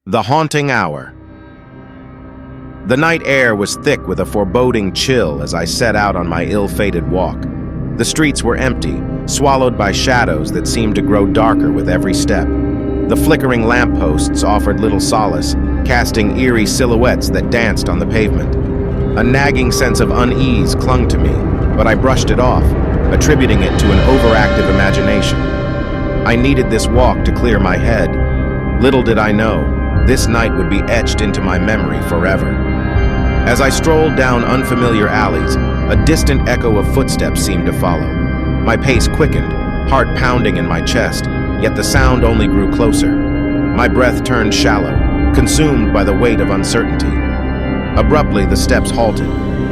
The haunting hour. The night air was thick with a foreboding chill as I set out on my ill-fated walk. The streets were empty, swallowed by shadows that seemed to grow darker with every step. The flickering lampposts offered little solace, casting eerie silhouettes that danced on the pavement. A nagging sense of unease clung to me, but I brushed it off, attributing it to an overactive imagination. I needed this walk to clear my head. Little did I know, this night would be etched into my memory forever. As I strolled down unfamiliar alleys, a distant echo of footsteps seemed to follow. My pace quickened, heart pounding in my chest, yet the sound only grew closer. My breath turned shallow, consumed by the weight of uncertainty. Abruptly, the steps halted.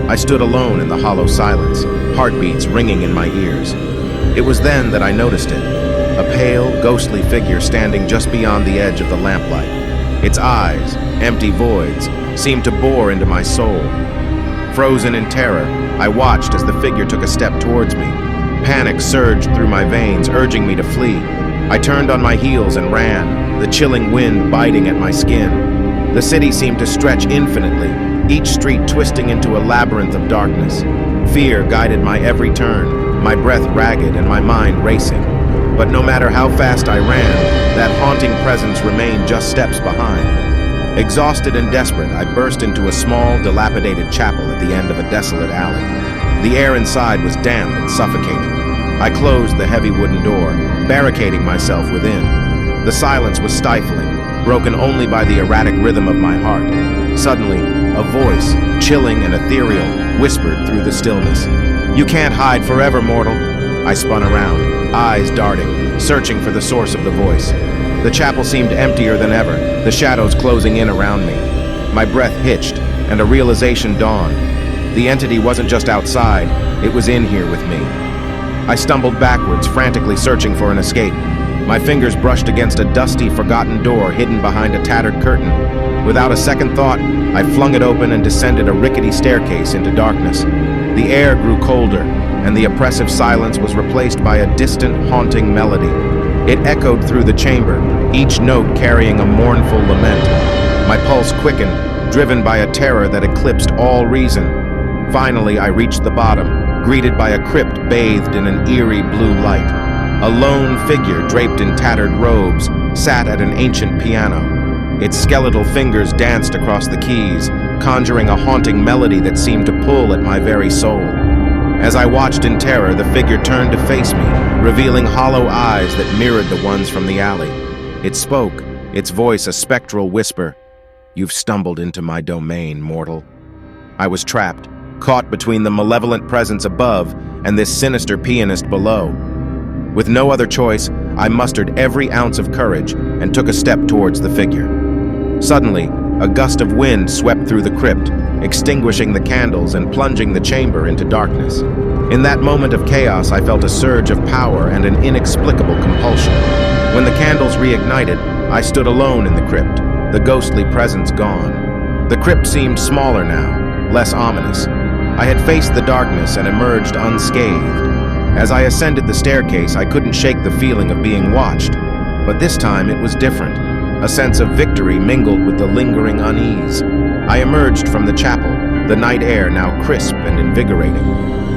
I stood alone in the hollow silence, heartbeats ringing in my ears. It was then that I noticed it, a pale, ghostly figure standing just beyond the edge of the lamplight. Its eyes, empty voids, seemed to bore into my soul. Frozen in terror, I watched as the figure took a step towards me. Panic surged through my veins, urging me to flee. I turned on my heels and ran, the chilling wind biting at my skin. The city seemed to stretch infinitely, each street twisting into a labyrinth of darkness. Fear guided my every turn, my breath ragged and my mind racing. But no matter how fast I ran, that haunting presence remained just steps behind. Exhausted and desperate, I burst into a small, dilapidated chapel at the end of a desolate alley. The air inside was damp and suffocating. I closed the heavy wooden door, barricading myself within. The silence was stifling, broken only by the erratic rhythm of my heart. Suddenly, a voice, chilling and ethereal, whispered through the stillness. "You can't hide forever, mortal." I spun around, eyes darting, searching for the source of the voice. The chapel seemed emptier than ever, the shadows closing in around me. My breath hitched, and a realization dawned. The entity wasn't just outside, it was in here with me. I stumbled backwards, frantically searching for an escape. My fingers brushed against a dusty, forgotten door hidden behind a tattered curtain. Without a second thought, I flung it open and descended a rickety staircase into darkness. The air grew colder, and the oppressive silence was replaced by a distant, haunting melody. It echoed through the chamber, each note carrying a mournful lament. My pulse quickened, driven by a terror that eclipsed all reason. Finally, I reached the bottom, greeted by a crypt bathed in an eerie blue light. A lone figure draped in tattered robes sat at an ancient piano. Its skeletal fingers danced across the keys, conjuring a haunting melody that seemed to pull at my very soul. As I watched in terror, the figure turned to face me, revealing hollow eyes that mirrored the ones from the alley. It spoke, its voice a spectral whisper. "You've stumbled into my domain, mortal." I was trapped, caught between the malevolent presence above and this sinister pianist below. With no other choice, I mustered every ounce of courage and took a step towards the figure. Suddenly, a gust of wind swept through the crypt, extinguishing the candles and plunging the chamber into darkness. In that moment of chaos, I felt a surge of power and an inexplicable compulsion. When the candles reignited, I stood alone in the crypt, the ghostly presence gone. The crypt seemed smaller now, less ominous. I had faced the darkness and emerged unscathed. As I ascended the staircase, I couldn't shake the feeling of being watched. But this time it was different. A sense of victory mingled with the lingering unease. I emerged from the chapel, the night air now crisp and invigorating.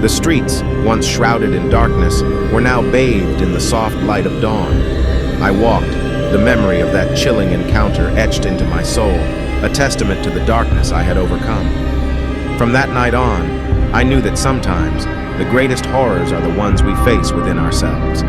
The streets, once shrouded in darkness, were now bathed in the soft light of dawn. I walked, the memory of that chilling encounter etched into my soul, a testament to the darkness I had overcome. From that night on, I knew that sometimes the greatest horrors are the ones we face within ourselves.